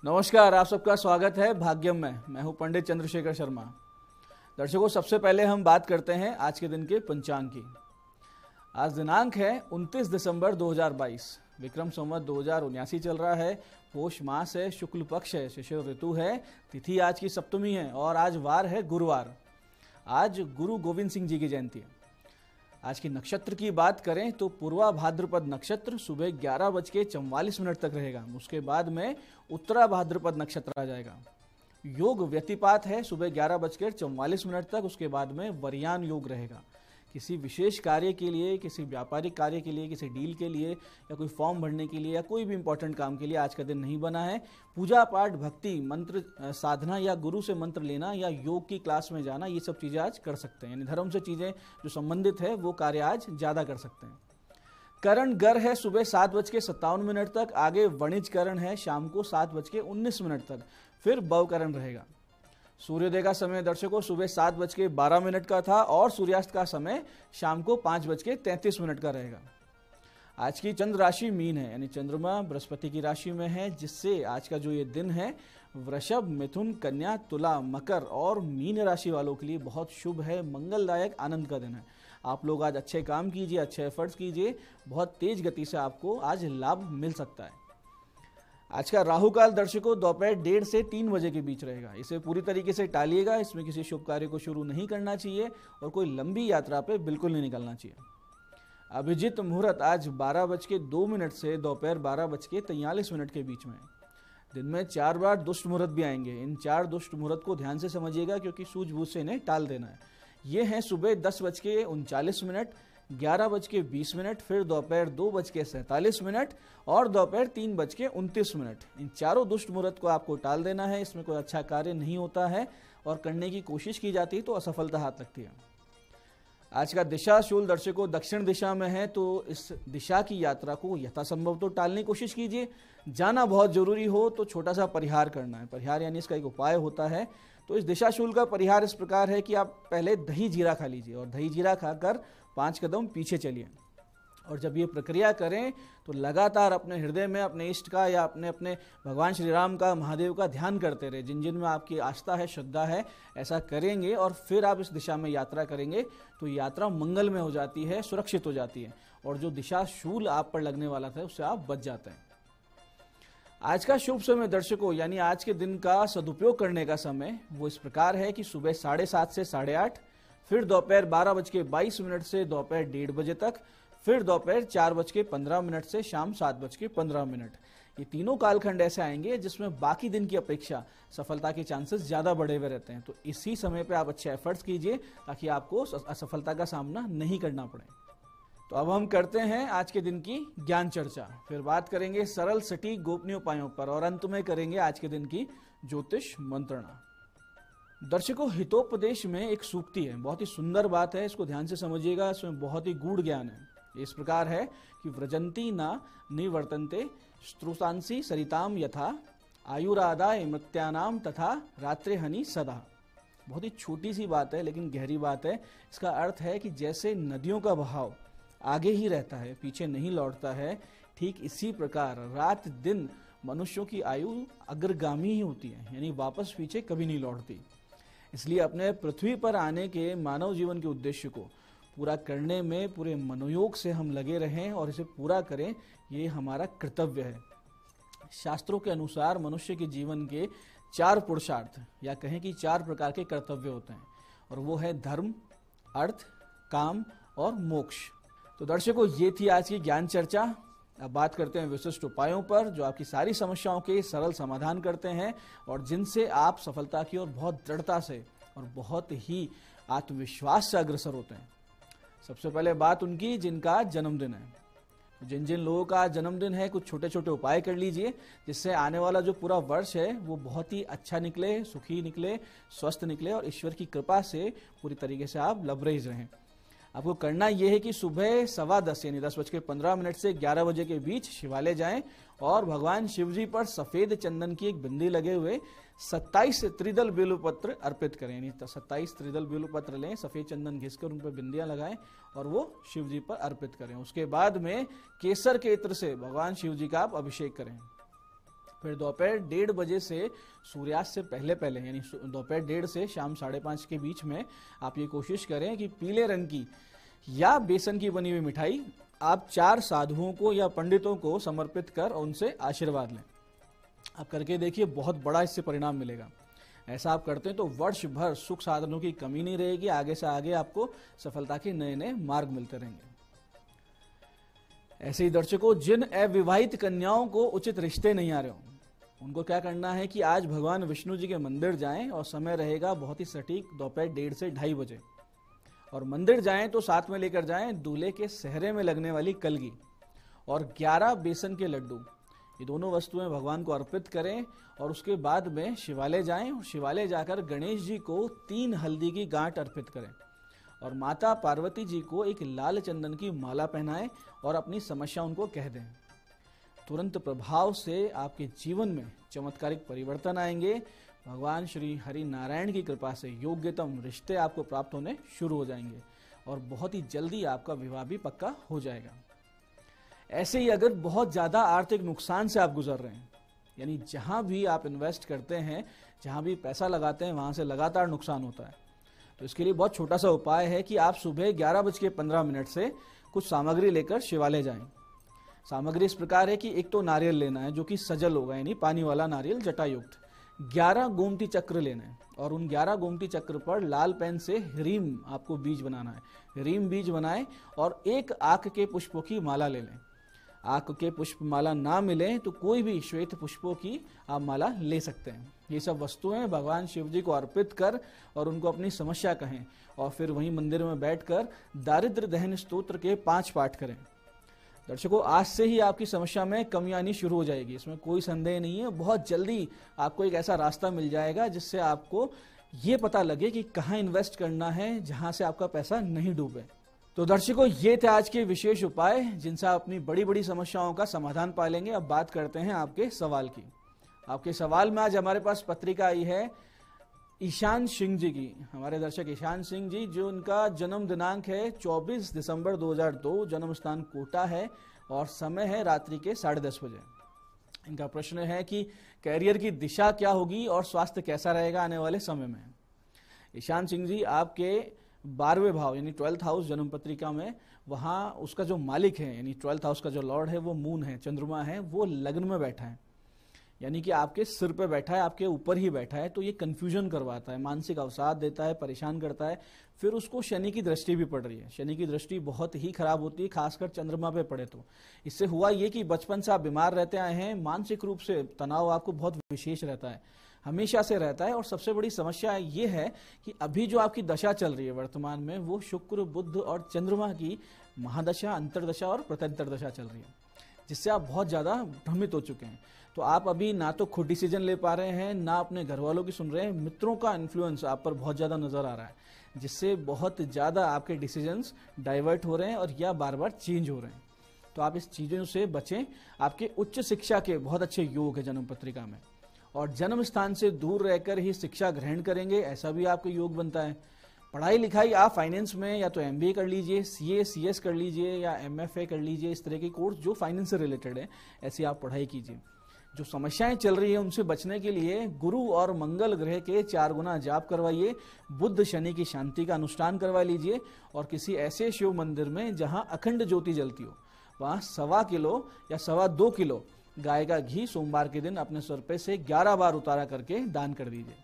नमस्कार, आप सबका स्वागत है भाग्यम में। मैं हूं पंडित चंद्रशेखर शर्मा। दर्शकों, सबसे पहले हम बात करते हैं आज के दिन के पंचांग की। आज दिनांक है 29 दिसंबर 2022। विक्रम संवत 2079 चल रहा है। पोष मास है, शुक्ल पक्ष है, शिशिर ऋतु है। तिथि आज की सप्तमी है और आज वार है गुरुवार। आज गुरु गोविंद सिंह जी की जयंती है। आज की नक्षत्र की बात करें तो पूर्वा भाद्रपद नक्षत्र सुबह 11:44 तक रहेगा। उसके बाद में उत्तरा भाद्रपद नक्षत्र आ जाएगा। योग व्यतिपात है सुबह 11:44 तक। उसके बाद में वरयान योग रहेगा। किसी विशेष कार्य के लिए, किसी व्यापारिक कार्य के लिए, किसी डील के लिए या कोई फॉर्म भरने के लिए या कोई भी इंपॉर्टेंट काम के लिए आज का दिन नहीं बना है। पूजा पाठ, भक्ति, मंत्र साधना या गुरु से मंत्र लेना या योग की क्लास में जाना, ये सब चीज़ें आज कर सकते हैं। यानी धर्म से चीज़ें जो संबंधित है वो कार्य आज ज़्यादा कर सकते हैं। करण गर है सुबह 7:57 तक। आगे वणिज करण है शाम को 7:19 तक। फिर बव करण रहेगा। सूर्योदय का समय दर्शकों सुबह 7:12 का था और सूर्यास्त का समय शाम को 5:33 का रहेगा। आज की चंद्र राशि मीन है, यानी चंद्रमा बृहस्पति की राशि में है, जिससे आज का जो ये दिन है वृषभ, मिथुन, कन्या, तुला, मकर और मीन राशि वालों के लिए बहुत शुभ है, मंगलदायक, आनंद का दिन है। आप लोग आज अच्छे काम कीजिए, अच्छे एफर्ट्स कीजिए, बहुत तेज गति से आपको आज लाभ मिल सकता है। आज का राहु काल दर्शकों दोपहर 1:30 से 3 बजे के बीच रहेगा। इसे पूरी तरीके से टालिएगा। इसमें किसी शुभ कार्य को शुरू नहीं करना चाहिए और कोई लंबी यात्रा पे बिल्कुल नहीं निकलना चाहिए। अभिजीत मुहूर्त आज 12:02 से दोपहर 12:43 के बीच में। दिन में 4 बार दुष्ट मुहूर्त भी आएंगे। इन 4 दुष्ट मुहूर्त को ध्यान से समझिएगा, क्योंकि सूझबूझ से इन्हें टाल देना है। ये हैं सुबह 10:39, 11:20, फिर दोपहर 2:47 और दोपहर 3:29। इन चारों दुष्ट मुहूर्त को आपको टाल देना है। इसमें कोई अच्छा कार्य नहीं होता है और करने की कोशिश की जाती है तो असफलता हाथ लगती है। आज का दिशा शूल दर्शकों दक्षिण दिशा में है, तो इस दिशा की यात्रा को यथासंभव तो टालने की कोशिश कीजिए। जाना बहुत जरूरी हो तो छोटा सा परिहार करना है। परिहार यानी इसका एक उपाय होता है। तो इस दिशा शूल का परिहार इस प्रकार है कि आप पहले दही जीरा खा लीजिए और दही जीरा खाकर 5 कदम पीछे चलिए। और जब ये प्रक्रिया करें तो लगातार अपने हृदय में अपने इष्ट का या अपने अपने भगवान श्री राम का, महादेव का ध्यान करते रहे। जिन जिन में आपकी आस्था है, श्रद्धा है, ऐसा करेंगे और फिर आप इस दिशा में यात्रा करेंगे तो यात्रा मंगल में हो जाती है, सुरक्षित हो जाती है और जो दिशा शूल आप पर लगने वाला था उससे आप बच जाते हैं। आज का शुभ समय दर्शकों, यानी आज के दिन का सदुपयोग करने का समय वो इस प्रकार है कि सुबह 7:30 से 8:30, फिर दोपहर 12:22 से दोपहर 1:30 बजे तक, फिर दोपहर 4:15 से शाम 7:15। ये तीनों कालखंड ऐसे आएंगे जिसमें बाकी दिन की अपेक्षा सफलता के चांसेस ज्यादा बढ़े हुए रहते हैं। तो इसी समय पे आप अच्छे एफर्ट्स कीजिए ताकि आपको असफलता का सामना नहीं करना पड़े। तो अब हम करते हैं आज के दिन की ज्ञान चर्चा। फिर बात करेंगे सरल सटीक गोपनीय उपायों पर और अंत में करेंगे आज के दिन की ज्योतिष मंत्रणा। दर्शकों, हितोपदेश में एक सूक्ति है, बहुत ही सुंदर बात है, इसको ध्यान से समझिएगा। इसमें बहुत ही गूढ़ ज्ञान है। इस प्रकार है कि व्रजंती न निवर्तन्ते स्त्रुतांसी सरिताम यथा आयुरादाय मृत्यानाम तथा रात्रे हनि सदा। बहुत ही छोटी सी बात है लेकिन गहरी बात है। इसका अर्थ है कि जैसे नदियों का बहाव आगे ही रहता है, पीछे नहीं लौटता है, ठीक इसी प्रकार रात दिन मनुष्यों की आयु अग्रगामी ही होती है, यानी वापस पीछे कभी नहीं लौटती। इसलिए अपने पृथ्वी पर आने के मानव जीवन के उद्देश्य को पूरा करने में पूरे मनोयोग से हम लगे रहें और इसे पूरा करें, ये हमारा कर्तव्य है। शास्त्रों के अनुसार मनुष्य के जीवन के 4 पुरुषार्थ या कहें कि 4 प्रकार के कर्तव्य होते हैं और वो है धर्म, अर्थ, काम और मोक्ष। तो दर्शकों, ये थी आज की ज्ञान चर्चा। अब बात करते हैं विशिष्ट उपायों पर जो आपकी सारी समस्याओं के सरल समाधान करते हैं और जिनसे आप सफलता की ओर बहुत दृढ़ता से और बहुत ही आत्मविश्वास से अग्रसर होते हैं। सबसे पहले बात उनकी जिनका जन्मदिन है। जिन जिन लोगों का जन्मदिन है, कुछ छोटे छोटे उपाय कर लीजिए जिससे आने वाला जो पूरा वर्ष है वो बहुत ही अच्छा निकले, सुखी निकले, स्वस्थ निकले और ईश्वर की कृपा से पूरी तरीके से आप लबरेज रहें। आपको करना यह है कि सुबह 10:15 यानी 10:15 से 11 बजे के बीच शिवालय जाएं और भगवान शिव जी पर सफेद चंदन की एक बिंदी लगे हुए 27 त्रिदल बेलपत्र अर्पित करें। यानी 27 त्रिदल बेलपत्र लें, सफेद चंदन घिसकर उन पर बिंदियां लगाएं और वो शिव जी पर अर्पित करें। उसके बाद में केसर के इत्र से भगवान शिव जी का आप अभिषेक करें। फिर दोपहर 1:30 से सूर्यास्त से पहले पहले यानी दोपहर 1:30 से शाम 5:30 के बीच में आप ये कोशिश करें कि पीले रंग की या बेसन की बनी हुई मिठाई आप 4 साधुओं को या पंडितों को समर्पित कर उनसे आशीर्वाद लें। आप करके देखिए, बहुत बड़ा इससे परिणाम मिलेगा। ऐसा आप करते हैं तो वर्ष भर सुख साधनों की कमी नहीं रहेगी, आगे से आगे आपको सफलता के नए नए मार्ग मिलते रहेंगे। ऐसे ही दर्शकों, जिन अविवाहित कन्याओं को उचित रिश्ते नहीं आ रहे हो, उनको क्या करना है कि आज भगवान विष्णु जी के मंदिर जाएं और समय रहेगा बहुत ही सटीक दोपहर 1:30 से 2:30 बजे। और मंदिर जाएं तो साथ में लेकर जाएं दूल्हे के सेहरे में लगने वाली कलगी और 11 बेसन के लड्डू। ये दोनों वस्तुएं भगवान को अर्पित करें और उसके बाद में शिवालय जाएं और शिवालय जाकर गणेश जी को 3 हल्दी की गांठ अर्पित करें और माता पार्वती जी को एक लाल चंदन की माला पहनाएं और अपनी समस्या उनको कह दें। तुरंत प्रभाव से आपके जीवन में चमत्कारिक परिवर्तन आएंगे। भगवान श्री हरि नारायण की कृपा से योग्यतम रिश्ते आपको प्राप्त होने शुरू हो जाएंगे और बहुत ही जल्दी आपका विवाह भी पक्का हो जाएगा। ऐसे ही अगर बहुत ज्यादा आर्थिक नुकसान से आप गुजर रहे हैं, यानी जहां भी आप इन्वेस्ट करते हैं, जहां भी पैसा लगाते हैं, वहां से लगातार नुकसान होता है, तो इसके लिए बहुत छोटा सा उपाय है कि आप सुबह 11:15 से कुछ सामग्री लेकर शिवालय जाएं। सामग्री इस प्रकार है कि एक तो नारियल लेना है जो कि सजल होगा, यानी पानी वाला नारियल जटायुक्त। 11 गोमती चक्र लेना है और उन 11 गोमती चक्र पर लाल पेन से ह्रीम आपको बीज बनाना है। ह्रीम बीज बनाएं और एक आक के पुष्पों की माला ले लें। आक के पुष्प माला ना मिले तो कोई भी श्वेत पुष्पों की आप माला ले सकते हैं। ये सब वस्तुएं भगवान शिव जी को अर्पित कर और उनको अपनी समस्या कहें और फिर वहीं मंदिर में बैठकर दारिद्र दहन स्तोत्र के 5 पाठ करें। दर्शकों, आज से ही आपकी समस्या में कमी आनी शुरू हो जाएगी, इसमें कोई संदेह नहीं है। बहुत जल्दी आपको एक ऐसा रास्ता मिल जाएगा जिससे आपको ये पता लगे कि कहाँ इन्वेस्ट करना है जहां से आपका पैसा नहीं डूबे। तो दर्शकों, ये थे आज के विशेष उपाय जिनसे आप अपनी बड़ी बड़ी समस्याओं का समाधान पा लेंगे। अब बात करते हैं आपके सवाल की। आपके सवाल में आज हमारे पास पत्रिका आई है ईशान सिंह जी की। हमारे दर्शक ईशान सिंह जी, जो उनका जन्म दिनांक है 24 दिसंबर 2002, जन्म स्थान कोटा है और समय है रात्रि के 10:30 बजे। इनका प्रश्न है कि कैरियर की दिशा क्या होगी और स्वास्थ्य कैसा रहेगा आने वाले समय में। ईशान सिंह जी, आपके 12वें भाव यानी 12th हाउस जन्म पत्रिका में, वहां उसका जो मालिक है यानी 12th हाउस का जो लॉर्ड है वो मून है, चंद्रमा है, वो लग्न में बैठा है, यानी कि आपके सिर पे बैठा है, आपके ऊपर ही बैठा है। तो ये कंफ्यूजन करवाता है, मानसिक अवसाद देता है, परेशान करता है। फिर उसको शनि की दृष्टि भी पड़ रही है। शनि की दृष्टि बहुत ही खराब होती है, खासकर चंद्रमा पे पड़े तो। इससे हुआ ये कि बचपन से आप बीमार रहते आए हैं, मानसिक रूप से तनाव आपको बहुत विशेष रहता है, हमेशा से रहता है। और सबसे बड़ी समस्या ये है कि अभी जो आपकी दशा चल रही है वर्तमान में, वो शुक्र, बुध और चंद्रमा की महादशा, अंतरदशा और प्रत्यंतर दशा चल रही है, जिससे आप बहुत ज्यादा भ्रमित हो चुके हैं। तो आप अभी ना तो खुद डिसीजन ले पा रहे हैं, ना अपने घर वालों की सुन रहे हैं, मित्रों का इन्फ्लुएंस आप पर बहुत ज्यादा नजर आ रहा है, जिससे बहुत ज्यादा आपके डिसीजंस डाइवर्ट हो रहे हैं और या बार बार चेंज हो रहे हैं। तो आप इस चीजों से बचें। आपके उच्च शिक्षा के बहुत अच्छे योग है जन्म पत्रिका में, और जन्म स्थान से दूर रहकर ही शिक्षा ग्रहण करेंगे, ऐसा भी आपको योग बनता है। पढ़ाई लिखाई आप फाइनेंस में या तो MBA कर लीजिए, CA CS कर लीजिए या MFA कर लीजिए, इस तरह के कोर्स जो फाइनेंस से रिलेटेड है, ऐसी आप पढ़ाई कीजिए। जो समस्याएं चल रही है उनसे बचने के लिए गुरु और मंगल ग्रह के 4 गुना जाप करवाइए, बुध शनि की शांति का अनुष्ठान करवा लीजिए और किसी ऐसे शिव मंदिर में जहां अखंड ज्योति जलती हो, वहां 1.25 किलो या 2.25 किलो गाय का घी सोमवार के दिन अपने सर पे से 11 बार उतारा करके दान कर दीजिए।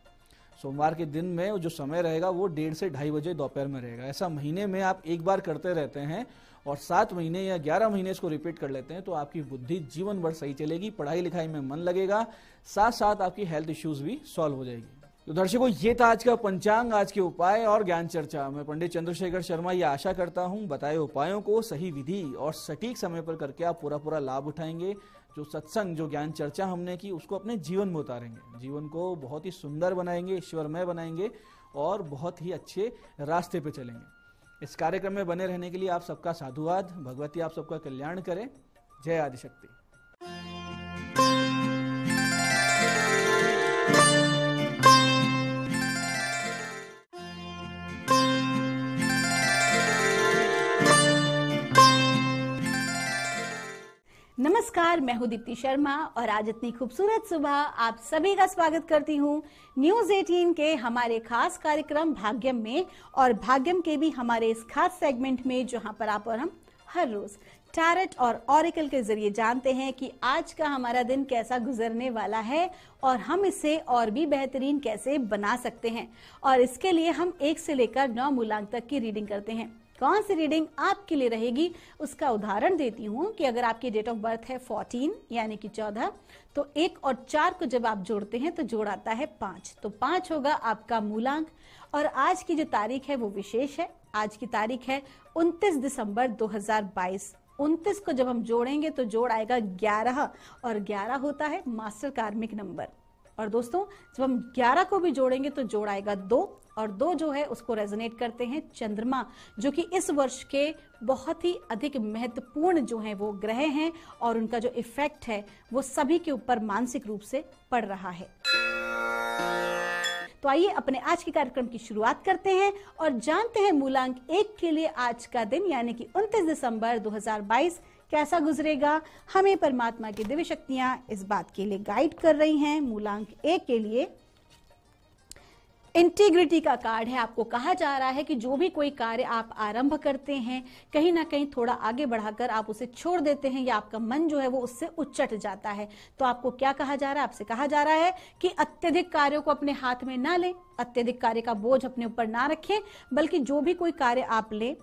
सोमवार के दिन में जो समय रहेगा वो 1:30 से 2:30 बजे दोपहर में रहेगा। ऐसा महीने में आप एक बार करते रहते हैं और 7 महीने या 11 महीने इसको रिपीट कर लेते हैं, तो आपकी बुद्धि जीवन भर सही चलेगी, पढ़ाई लिखाई में मन लगेगा, साथ साथ आपकी हेल्थ इश्यूज भी सॉल्व हो जाएगी। तो दर्शकों, ये था आज का पंचांग, आज के उपाय और ज्ञान चर्चा। मैं पंडित चंद्रशेखर शर्मा ये आशा करता हूँ बताए उपायों को सही विधि और सटीक समय पर करके आप पूरा लाभ उठाएंगे। जो सत्संग, जो ज्ञान चर्चा हमने की, उसको अपने जीवन में उतारेंगे, जीवन को बहुत ही सुंदर बनाएंगे, ईश्वरमय बनाएंगे और बहुत ही अच्छे रास्ते पे चलेंगे। इस कार्यक्रम में बने रहने के लिए आप सबका साधुवाद। भगवती आप सबका कल्याण करे। जय आदिशक्ति। नमस्कार, मैं हूं दीप्ति शर्मा और आज इतनी खूबसूरत सुबह आप सभी का स्वागत करती हूं न्यूज 18 के हमारे खास कार्यक्रम भाग्यम में और भाग्यम के भी हमारे इस खास सेगमेंट में जहां पर आप और हम हर रोज टैरेट और ऑरेकल के जरिए जानते हैं कि आज का हमारा दिन कैसा गुजरने वाला है और हम इसे और भी बेहतरीन कैसे बना सकते हैं। और इसके लिए हम 1 से लेकर 9 मूलांक तक की रीडिंग करते हैं। कौन सी रीडिंग आपके लिए रहेगी उसका उदाहरण देती हूं कि अगर आपकी डेट ऑफ बर्थ है 14 यानी कि 14, तो 1 और 4 को जब आप जोड़ते हैं तो जोड़ आता है 5, तो 5 होगा आपका मूलांक। और आज की जो तारीख है वो विशेष है। आज की तारीख है 29 दिसंबर 2022। 29 को जब हम जोड़ेंगे तो जोड़ आएगा 11 और 11 होता है मास्टर कार्मिक नंबर। और दोस्तों जब हम 11 को भी जोड़ेंगे तो जोड़ आएगा 2 और 2 जो है उसको रेजोनेट करते हैं चंद्रमा, जो कि इस वर्ष के बहुत ही अधिक महत्वपूर्ण जो है वो ग्रह हैं और उनका जो इफेक्ट है वो सभी के ऊपर मानसिक रूप से पड़ रहा है। तो आइए अपने आज के कार्यक्रम की शुरुआत करते हैं और जानते हैं मूलांक 1 के लिए आज का दिन यानी कि 29 दिसंबर 2022 कैसा गुजरेगा। हमें परमात्मा की दिव्य शक्तियां इस बात के लिए गाइड कर रही हैं। मूलांक 1 के लिए इंटीग्रिटी का कार्ड है। आपको कहा जा रहा है कि जो भी कोई कार्य आप आरंभ करते हैं कहीं ना कहीं थोड़ा आगे बढ़ाकर आप उसे छोड़ देते हैं या आपका मन जो है वो उससे उच्चट जाता है। तो आपको क्या कहा जा रहा है? आपसे कहा जा रहा है कि अत्यधिक कार्यों को अपने हाथ में ना लें, अत्यधिक कार्य का बोझ अपने ऊपर ना रखें, बल्कि जो भी कोई कार्य आप लें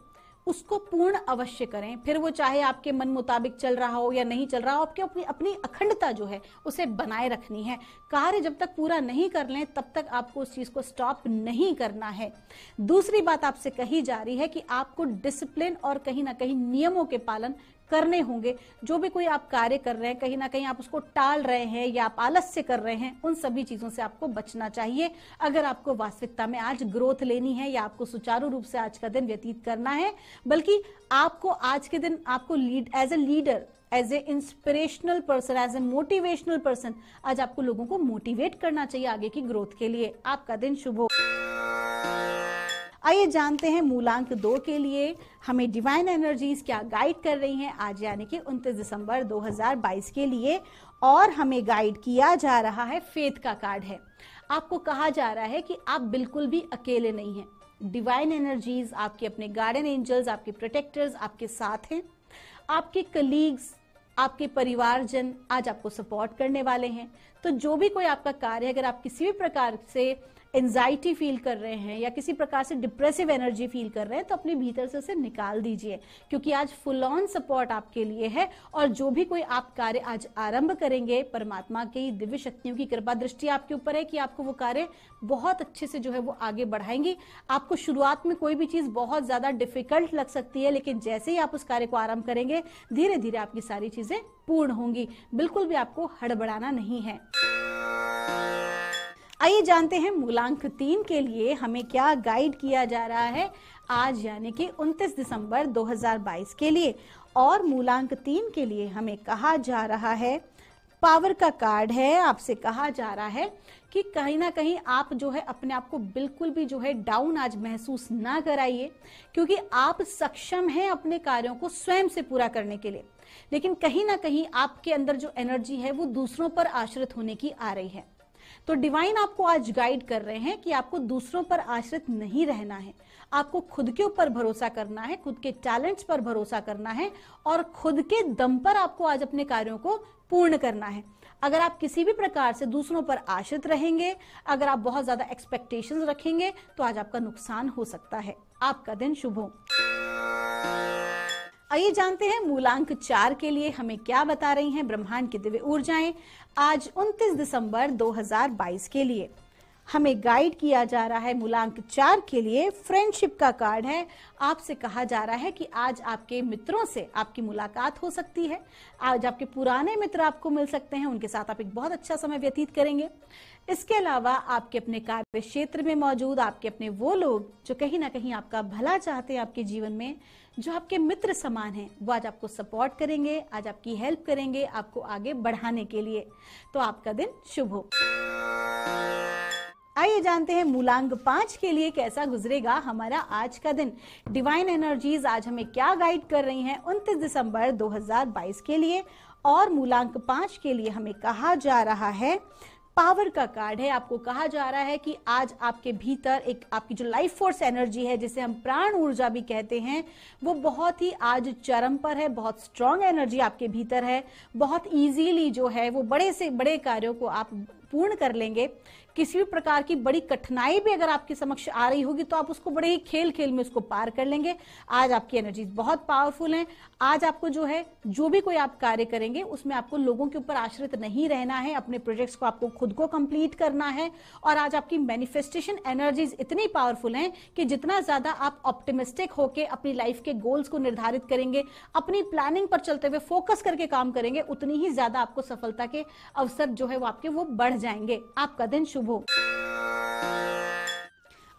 उसको पूर्ण अवश्य करें। फिर वो चाहे आपके मन मुताबिक चल रहा हो या नहीं चल रहा हो, आपके अपनी अखंडता जो है उसे बनाए रखनी है। कार्य जब तक पूरा नहीं कर लें तब तक आपको उस चीज को स्टॉप नहीं करना है। दूसरी बात आपसे कही जा रही है कि आपको डिसिप्लिन और कहीं ना कहीं नियमों के पालन करने होंगे। जो भी कोई आप कार्य कर रहे हैं कहीं ना कहीं आप उसको टाल रहे हैं या आप आलस्य कर रहे हैं, उन सभी चीजों से आपको बचना चाहिए अगर आपको वास्तविकता में आज ग्रोथ लेनी है या आपको सुचारू रूप से आज का दिन व्यतीत करना है। बल्कि आपको आज के दिन आपको as a leader, as a inspirational person, as a motivational person आज आपको लोगों को मोटिवेट करना चाहिए आगे की ग्रोथ के लिए। आपका दिन शुभ हो। आइए जानते हैं मूलांक 2 के लिए हमें डिवाइन एनर्जीज क्या गाइड कर रही हैं आज यानी कि 29 दिसंबर 2022 के लिए। और हमें गाइड किया जा रहा है फेथ का कार्ड है। आपको कहा जा रहा है कि आप बिल्कुल भी अकेले नहीं हैं। डिवाइन एनर्जीज, आपके अपने गार्डियन एंजल्स, आपके प्रोटेक्टर्स आपके साथ हैं। आपके कलीग्स, आपके परिवारजन आज आपको सपोर्ट करने वाले हैं। तो जो भी कोई आपका कार्य, अगर आप किसी भी प्रकार से एंजाइटी फील कर रहे हैं या किसी प्रकार से डिप्रेसिव एनर्जी फील कर रहे हैं तो अपने भीतर से उसे निकाल दीजिए, क्योंकि आज फुल ऑन सपोर्ट आपके लिए है। और जो भी कोई आप कार्य आज आरंभ करेंगे, परमात्मा की दिव्य शक्तियों की कृपा दृष्टि आपके ऊपर है कि आपको वो कार्य बहुत अच्छे से जो है वो आगे बढ़ाएंगी। आपको शुरुआत में कोई भी चीज बहुत ज्यादा डिफिकल्ट लग सकती है, लेकिन जैसे ही आप उस कार्य को आरंभ करेंगे धीरे धीरे आपकी सारी चीजें पूर्ण होंगी। बिल्कुल भी आपको हड़बड़ाना नहीं है। आइए जानते हैं मूलांक 3 के लिए हमें क्या गाइड किया जा रहा है आज यानी कि 29 दिसंबर 2022 के लिए। और मूलांक 3 के लिए हमें कहा जा रहा है, पावर का कार्ड है। आपसे कहा जा रहा है कि कहीं ना कहीं आप जो है अपने आप को बिल्कुल भी जो है डाउन आज महसूस ना कराइए, क्योंकि आप सक्षम हैं अपने कार्यों को स्वयं से पूरा करने के लिए। लेकिन कहीं ना कहीं आपके अंदर जो एनर्जी है वो दूसरों पर आश्रित होने की आ रही है। तो डिवाइन आपको आज गाइड कर रहे हैं कि आपको दूसरों पर आश्रित नहीं रहना है। आपको खुद के ऊपर भरोसा करना है, खुद के टैलेंट्स पर भरोसा करना है और खुद के दम पर आपको आज अपने कार्यों को पूर्ण करना है। अगर आप किसी भी प्रकार से दूसरों पर आश्रित रहेंगे, अगर आप बहुत ज्यादा एक्सपेक्टेशंस रखेंगे तो आज आपका नुकसान हो सकता है। आपका दिन शुभ हो। आइए जानते हैं मूलांक 4 के लिए हमें क्या बता रही हैं ब्रह्मांड की दिव्य ऊर्जाएं आज 29 दिसंबर 2022 के लिए। हमें गाइड किया जा रहा है मूलांक 4 के लिए फ्रेंडशिप का कार्ड है। आपसे कहा जा रहा है कि आज आपके मित्रों से आपकी मुलाकात हो सकती है। आज आपके पुराने मित्र आपको मिल सकते हैं, उनके साथ आप एक बहुत अच्छा समय व्यतीत करेंगे। इसके अलावा आपके अपने कार्य क्षेत्र में मौजूद आपके अपने वो लोग जो कहीं ना कहीं आपका भला चाहते हैं आपके जीवन में, जो आपके मित्र समान हैं, वो आज आपको सपोर्ट करेंगे, आज आपकी हेल्प करेंगे आपको आगे बढ़ाने के लिए। तो आपका दिन शुभ हो। आइए जानते हैं मूलांक 5 के लिए कैसा गुजरेगा हमारा आज का दिन। डिवाइन एनर्जीज आज हमें क्या गाइड कर रही हैं 29 दिसंबर 2022 के लिए। और मूलांक 5 के लिए हमें कहा जा रहा है, पावर का कार्ड है। आपको कहा जा रहा है कि आज आपके भीतर एक आपकी जो लाइफ फोर्स एनर्जी है, जिसे हम प्राण ऊर्जा भी कहते हैं, वो बहुत ही आज चरम पर है। बहुत स्ट्रांग एनर्जी आपके भीतर है। बहुत इजीली जो है वो बड़े से बड़े कार्यों को आप पूर्ण कर लेंगे। किसी भी प्रकार की बड़ी कठिनाई भी अगर आपके समक्ष आ रही होगी तो आप उसको बड़े ही खेल खेल में उसको पार कर लेंगे। आज आपकी एनर्जीज बहुत पावरफुल हैं। आज आपको जो है जो भी कोई आप कार्य करेंगे उसमें आपको लोगों के ऊपर आश्रित नहीं रहना है। अपने प्रोजेक्ट्स को आपको खुद को कंप्लीट करना है। और आज आपकी मैनिफेस्टेशन एनर्जीज इतनी पावरफुल हैं कि जितना ज्यादा आप ऑप्टिमिस्टिक होकर अपनी लाइफ के गोल्स को निर्धारित करेंगे, अपनी प्लानिंग पर चलते हुए फोकस करके काम करेंगे, उतनी ही ज्यादा आपको सफलता के अवसर जो है वो आपके वो बढ़ जाएंगे। आपका दिन शुभ हो।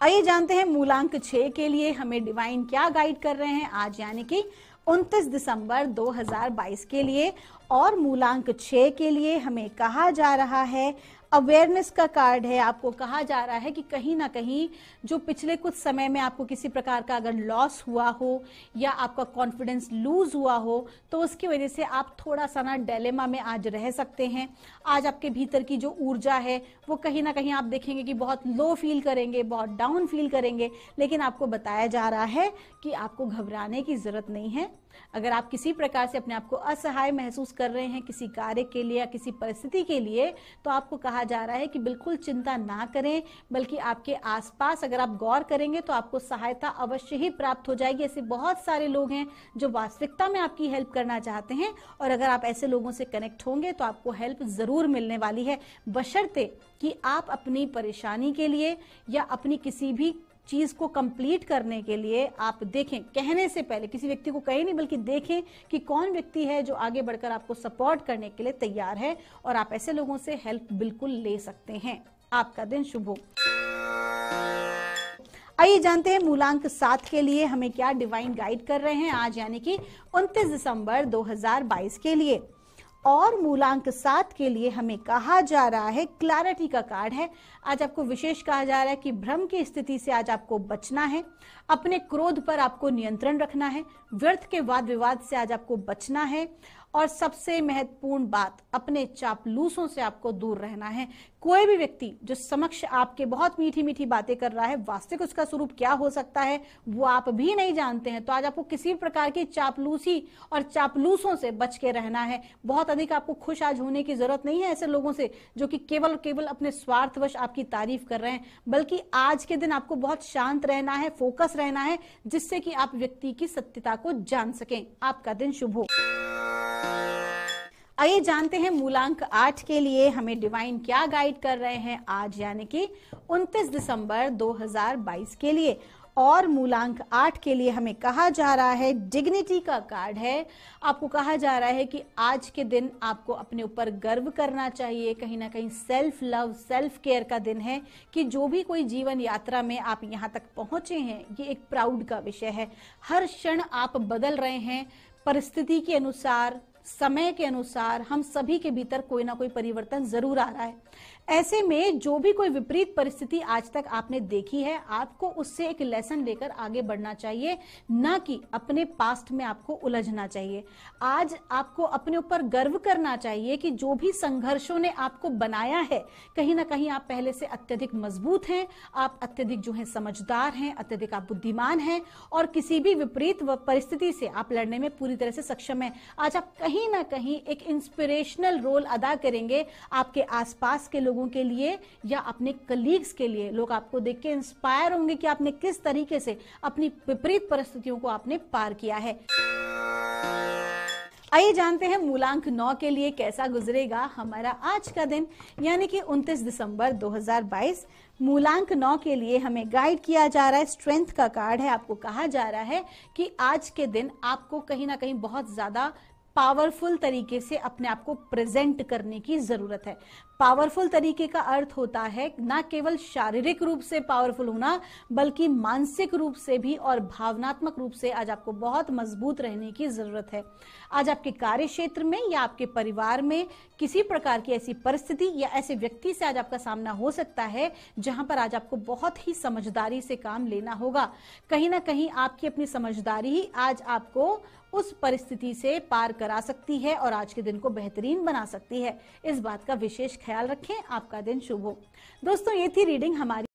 आइए जानते हैं मूलांक 6 के लिए हमें डिवाइन क्या गाइड कर रहे हैं आज, यानी कि 29 दिसंबर 2022 के लिए। और मूलांक 6 के लिए हमें कहा जा रहा है, अवेयरनेस का कार्ड है। आपको कहा जा रहा है कि कहीं ना कहीं जो पिछले कुछ समय में आपको किसी प्रकार का अगर लॉस हुआ हो या आपका कॉन्फिडेंस लूज हुआ हो तो उसकी वजह से आप थोड़ा सा ना डिलेमा में आज रह सकते हैं। आज आपके भीतर की जो ऊर्जा है वो कहीं ना कहीं आप देखेंगे कि बहुत लो फील करेंगे, बहुत डाउन फील करेंगे। लेकिन आपको बताया जा रहा है कि आपको घबराने की जरूरत नहीं है। अगर आप किसी प्रकार से अपने आप को असहाय महसूस कर रहे हैं किसी कार्य के लिए या किसी परिस्थिति के लिए, तो आपको कहा जा रहा है कि बिल्कुल चिंता ना करें, बल्कि आपके आसपास अगर आप गौर करेंगे तो आपको सहायता अवश्य ही प्राप्त हो जाएगी। ऐसे बहुत सारे लोग हैं जो वास्तविकता में आपकी हेल्प करना चाहते हैं, और अगर आप ऐसे लोगों से कनेक्ट होंगे तो आपको हेल्प जरूर मिलने वाली है, बशर्ते कि आप अपनी परेशानी के लिए या अपनी किसी भी चीज को कंप्लीट करने के लिए आप देखें, कहने से पहले किसी व्यक्ति को कहें नहीं बल्कि देखें कि कौन व्यक्ति है जो आगे बढ़कर आपको सपोर्ट करने के लिए तैयार है, और आप ऐसे लोगों से हेल्प बिल्कुल ले सकते हैं। आपका दिन शुभ हो। आइए जानते हैं मूलांक 7 के लिए हमें क्या डिवाइन गाइड कर रहे हैं आज, यानी कि 29 दिसंबर 2022 के लिए। और मूलांक 7 के लिए हमें कहा जा रहा है, क्लैरिटी का कार्ड है। आज आपको विशेष कहा जा रहा है कि भ्रम की स्थिति से आज आपको बचना है। अपने क्रोध पर आपको नियंत्रण रखना है। व्यर्थ के वाद विवाद से आज आपको बचना है। और सबसे महत्वपूर्ण बात, अपने चापलूसों से आपको दूर रहना है। कोई भी व्यक्ति जो समक्ष आपके बहुत मीठी मीठी बातें कर रहा है, वास्तविक उसका स्वरूप क्या हो सकता है वो आप भी नहीं जानते हैं। तो आज आपको किसी प्रकार की चापलूसी और चापलूसों से बच के रहना है। बहुत अधिक आपको खुश आज होने की जरूरत नहीं है ऐसे लोगों से जो कि केवल केवल अपने स्वार्थवश आपकी तारीफ कर रहे हैं, बल्कि आज के दिन आपको बहुत शांत रहना है, फोकस रहना है, जिससे कि आप व्यक्ति की सत्यता को जान सकें। आपका दिन शुभ हो। आइए जानते हैं मूलांक 8 के लिए हमें डिवाइन क्या गाइड कर रहे हैं आज, यानी कि 29 दिसंबर 2022 के लिए। और मूलांक 8 के लिए हमें कहा जा रहा है, डिग्निटी का कार्ड है। आपको कहा जा रहा है कि आज के दिन आपको अपने ऊपर गर्व करना चाहिए। कहीं ना कहीं सेल्फ लव, सेल्फ केयर का दिन है कि जो भी कोई जीवन यात्रा में आप यहाँ तक पहुंचे हैं, ये एक प्राउड का विषय है। हर क्षण आप बदल रहे हैं परिस्थिति के अनुसार, समय के अनुसार। हम सभी के भीतर कोई ना कोई परिवर्तन जरूर आ रहा है। ऐसे में जो भी कोई विपरीत परिस्थिति आज तक आपने देखी है, आपको उससे एक लेसन लेकर आगे बढ़ना चाहिए, ना कि अपने पास्ट में आपको उलझना चाहिए। आज आपको अपने ऊपर गर्व करना चाहिए कि जो भी संघर्षों ने आपको बनाया है, कहीं ना कहीं आप पहले से अत्यधिक मजबूत हैं, आप अत्यधिक जो है समझदार हैं, अत्यधिक आप बुद्धिमान हैं, और किसी भी विपरीत परिस्थिति से आप लड़ने में पूरी तरह से सक्षम हैं। आज आप कहीं ना कहीं एक इंस्पिरेशनल रोल अदा करेंगे आपके आसपास के लोगों के लिए या अपने कलीग्स के लिए। लोग आपको देख के इंस्पायर होंगे कि आपने किस तरीके से अपनी विपरीत परिस्थितियों को आपने पार किया है। आइए जानते हैं मूलांक 9 के लिए कैसा गुजरेगा हमारा आज का दिन, यानी कि 29 दिसंबर 2022। मूलांक 9 के लिए हमें गाइड किया जा रहा है, स्ट्रेंथ का कार्ड है। आपको कहा जा रहा है कि आज के दिन आपको कहीं ना कहीं बहुत ज्यादा पावरफुल तरीके से अपने आप को प्रेजेंट करने की जरूरत है। पावरफुल तरीके का अर्थ होता है ना केवल शारीरिक रूप से पावरफुल होना, बल्कि मानसिक रूप से भी और भावनात्मक रूप से आज आपको बहुत मजबूत रहने की जरूरत है। आज आपके कार्य क्षेत्र में या आपके परिवार में किसी प्रकार की ऐसी परिस्थिति या ऐसे व्यक्ति से आज आपका सामना हो सकता है जहां पर आज आपको बहुत ही समझदारी से काम लेना होगा। कहीं ना कहीं आपकी अपनी समझदारी ही आज आपको उस परिस्थिति से पार करा सकती है और आज के दिन को बेहतरीन बना सकती है। इस बात का विशेष ख्याल रखें। आपका दिन शुभ हो। दोस्तों, ये थी रीडिंग हमारी।